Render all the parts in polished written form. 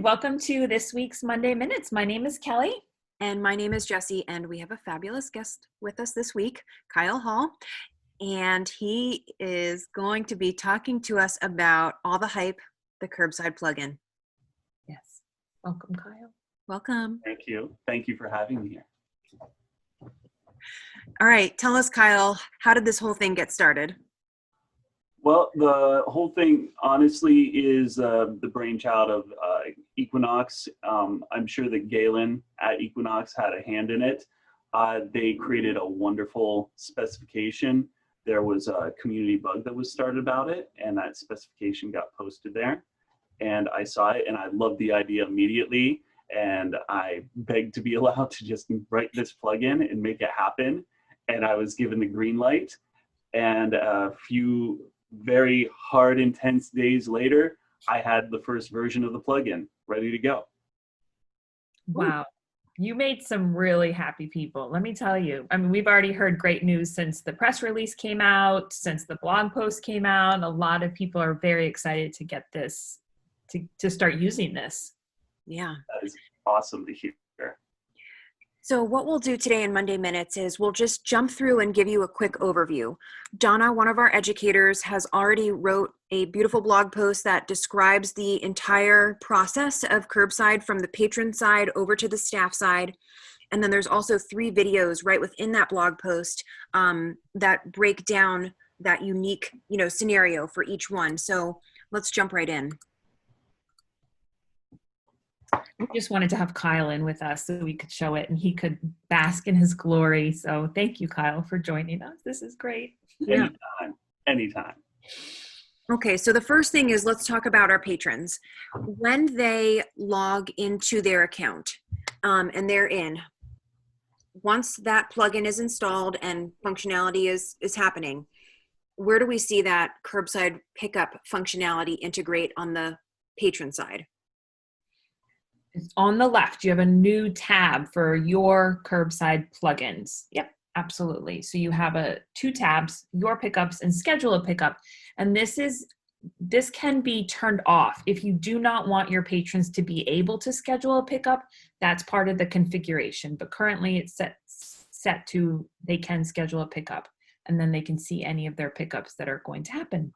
welcome to this week's Monday Minutes. My name is Kelly. And my name is Jessie, and we have a fabulous guest with us this week, Kyle Hall. And he is going to be talking to us about all the hype, the Curbside plugin. Yes. Welcome, Kyle. Welcome. Thank you. Thank you for having me here. All right. Tell us, Kyle, how did this whole thing get started? Well, the whole thing, honestly, is the brainchild of Equinox. I'm sure that Galen at Equinox had a hand in it. They created a wonderful specification. There was a community bug that was started about it, and that specification got posted there. And I saw it, and I loved the idea immediately. And I begged to be allowed to just write this plugin and make it happen. And I was given the green light. And a few very hard, intense days later, I had the first version of the plugin ready to go. Wow. You made some really happy people. Let me tell you. I mean, we've already heard great news since the press release came out, since the blog post came out. A lot of people are very excited to get this, to start using this. Yeah. That is awesome to hear. So what we'll do today in Monday Minutes is we'll just jump through and give you a quick overview. Donna, one of our educators, has already wrote a beautiful blog post that describes the entire process of Curbside from the patron side over to the staff side. And then there's also 3 videos right within that blog post that break down that unique, scenario for each one. So let's jump right in. We just wanted to have Kyle in with us so we could show it and he could bask in his glory. So thank you, Kyle, for joining us. This is great. Yeah. Anytime. Okay, so the first thing is let's talk about our patrons. When they log into their account and they're in, once that plugin is installed and functionality is happening, where do we see that Curbside Pickup functionality integrate on the patron side? It's on the left. You have a new tab for your Curbside plugins. Yep, absolutely. So you have 2 tabs, your pickups and schedule a pickup. And this can be turned off. If you do not want your patrons to be able to schedule a pickup, that's part of the configuration. But currently it's set to they can schedule a pickup and then they can see any of their pickups that are going to happen.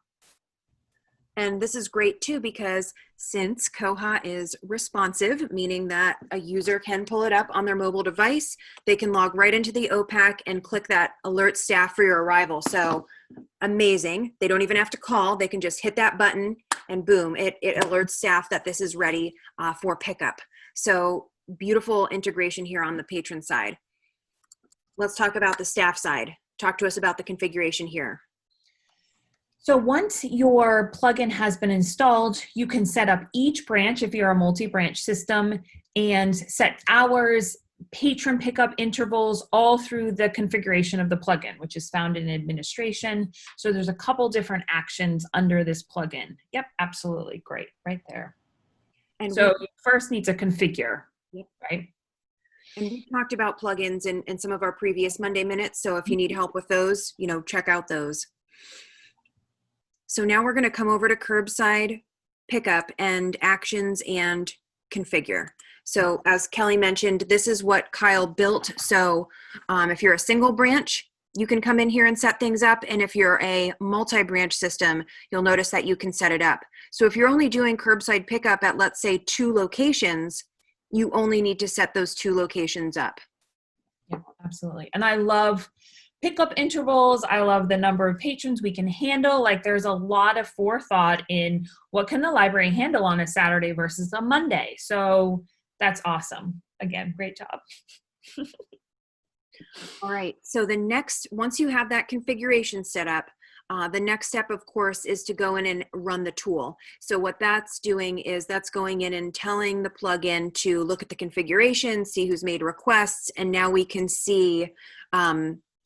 And this is great too, because since Koha is responsive, meaning that a user can pull it up on their mobile device, they can log right into the OPAC and click that alert staff for your arrival. So amazing. They don't even have to call. They can just hit that button and boom, it alerts staff that this is ready for pickup. So beautiful integration here on the patron side. Let's talk about the staff side. Talk to us about the configuration here. So once your plugin has been installed, you can set up each branch if you're a multi-branch system and set hours, patron pickup intervals, all through the configuration of the plugin, which is found in administration. So there's a couple different actions under this plugin. Yep, absolutely. Great. Right there. And so you first need to configure, yep. Right? And we talked about plugins in some of our previous Monday Minutes. So if you need help with those, check out those. So now we're going to come over to Curbside Pickup and Actions and Configure. So as Kelly mentioned, this is what Kyle built. So if you're a single branch, you can come in here and set things up. And if you're a multi-branch system, you'll notice that you can set it up. So if you're only doing Curbside Pickup at, let's say, 2 locations, you only need to set those 2 locations up. Yeah, absolutely. And I love pickup intervals. I love the number of patrons we can handle. Like there's a lot of forethought in what can the library handle on a Saturday versus a Monday. So that's awesome. Again, great job. All right. So once you have that configuration set up, the next step, of course, is to go in and run the tool. So what that's doing is that's going in and telling the plugin to look at the configuration, see who's made requests, and now we can see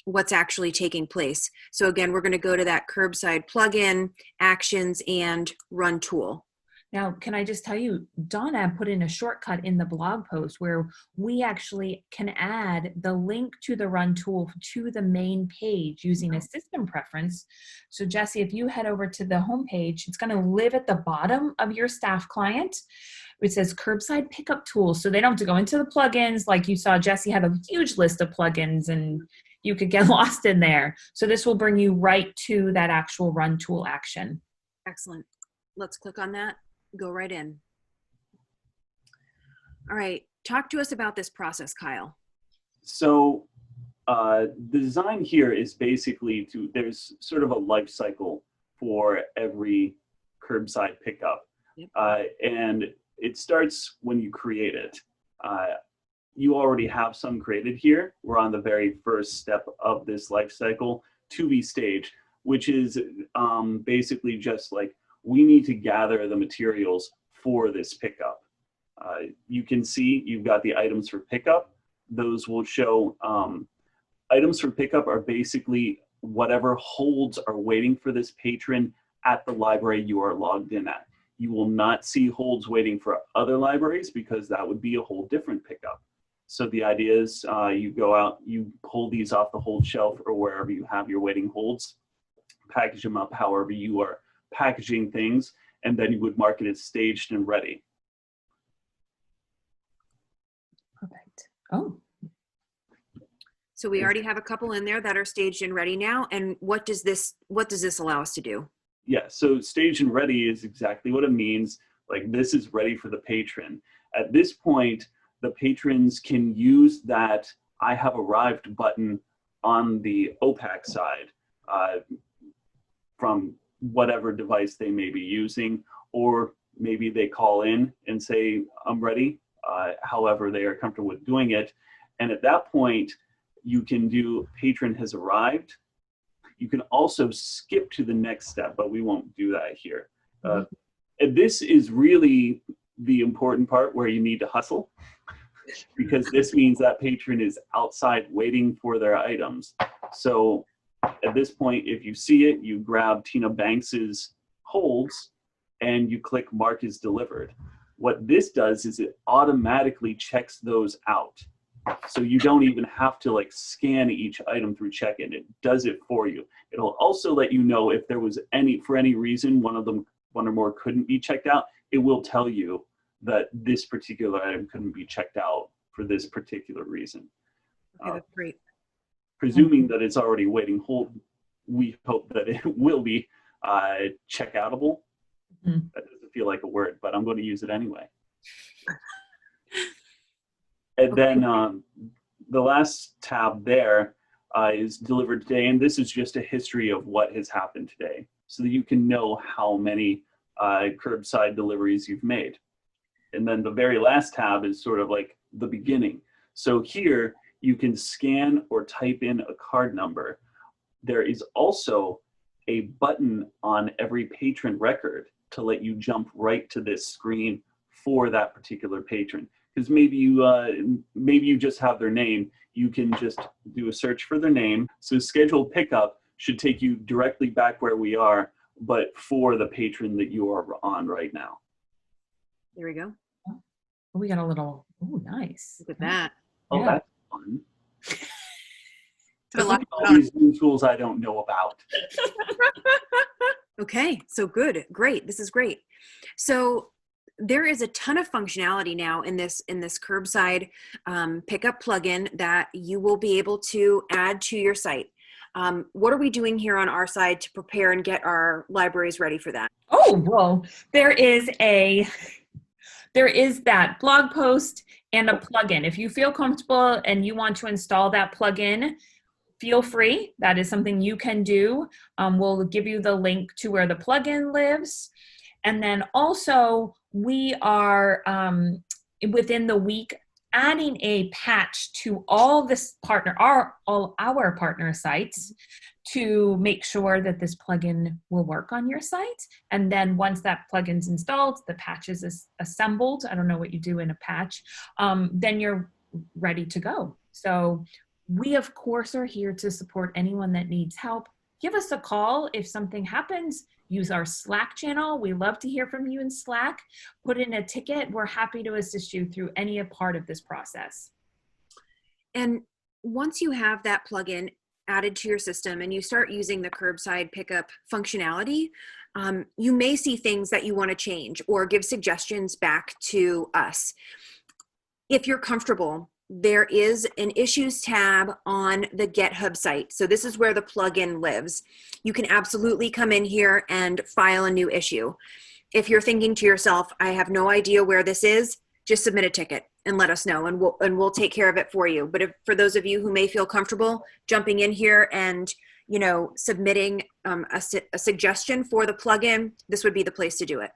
what's actually taking place. So again, we're going to go to that Curbside plugin, actions, and run tool. Now, can I just tell you, Donna put in a shortcut in the blog post where we actually can add the link to the run tool to the main page using a system preference. So Jessie, if you head over to the home page, it's going to live at the bottom of your staff client. It says Curbside Pickup Tools. So they don't have to go into the plugins. Like you saw, Jessie had a huge list of plugins and you could get lost in there. So this will bring you right to that actual run tool action. Excellent. Let's click on that. Go right in. All right. Talk to us about this process, Kyle. So the design here is basically there's sort of a life cycle for every curbside pickup. Yep. And it starts when you create it. You already have some created here. We're on the very first step of this life cycle, 2B stage, which is basically just like, we need to gather the materials for this pickup. You can see you've got the items for pickup. Those will show items for pickup are basically whatever holds are waiting for this patron at the library you are logged in at. You will not see holds waiting for other libraries because that would be a whole different pickup. So the idea is you go out, you pull these off the hold shelf or wherever you have your waiting holds, package them up however you are packaging things, and then you would mark it as staged and ready. Perfect. Oh. So we already have a couple in there that are staged and ready now. And what does this allow us to do? Yeah, so staged and ready is exactly what it means. Like, this is ready for the patron. At this point, the patrons can use that I have arrived button on the OPAC side from whatever device they may be using, or maybe they call in and say, I'm ready, however they are comfortable with doing it. And at that point, you can do patron has arrived. You can also skip to the next step, but we won't do that here. And this is really the important part where you need to hustle, because this means that patron is outside waiting for their items. So at this point, if you see it, you grab Tina Banks's holds and you click mark as delivered. What this does is it automatically checks those out. So you don't even have to like scan each item through check-in. It does it for you. It'll also let you know if there was for any reason one or more couldn't be checked out. It will tell you that this particular item couldn't be checked out for this particular reason. Okay, that's great. Presuming that it's already waiting hold, we hope that it will be checkoutable. That doesn't feel like a word, but I'm going to use it anyway. And then the last tab there is delivered today, and this is just a history of what has happened today, so that you can know how many curbside deliveries you've made. And then the very last tab is sort of like the beginning. So here you can scan or type in a card number. There is also a button on every patron record to let you jump right to this screen for that particular patron. Because maybe you just have their name. You can just do a search for their name. So scheduled pickup should take you directly back where we are, but for the patron that you are on right now. There we go. We got a little, oh, nice. Look at that. Oh, Yeah. that's fun. There's a lot All these new tools I don't know about. Okay, so good, great. This is great. So there is a ton of functionality now in this curbside pickup plugin that you will be able to add to your site. What are we doing here on our side to prepare and get our libraries ready for that? Oh, well, there is that blog post and a plugin. If you feel comfortable and you want to install that plugin, feel free. That is something you can do. We'll give you the link to where the plugin lives. And then also we are within the week adding a patch to all our partner sites to make sure that this plugin will work on your site. And then once that plugin's installed, the patch is assembled. I don't know what you do in a patch. Then you're ready to go. So we, of course, are here to support anyone that needs help. Give us a call if something happens. Use our Slack channel. We love to hear from you in Slack. Put in a ticket. We're happy to assist you through any part of this process. And once you have that plugin, added to your system and you start using the curbside pickup functionality, you may see things that you want to change or give suggestions back to us. If you're comfortable, there is an issues tab on the GitHub site. So this is where the plugin lives. You can absolutely come in here and file a new issue. If you're thinking to yourself, I have no idea where this is, just submit a ticket and let us know, and we'll take care of it for you. But for those of you who may feel comfortable jumping in here and submitting a suggestion for the plugin, this would be the place to do it.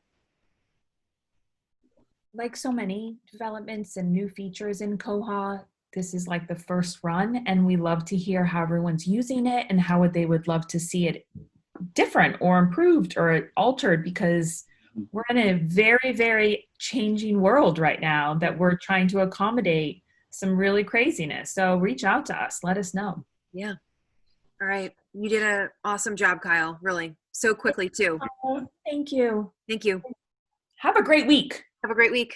Like so many developments and new features in Koha, this is like the first run, and we love to hear how everyone's using it and how they would love to see it different or improved or altered, because we're in a very, very changing world right now that we're trying to accommodate some really craziness. So reach out to us. Let us know. Yeah. All right. You did an awesome job, Kyle. Really. So quickly, too. Oh, thank you. Thank you. Have a great week. Have a great week.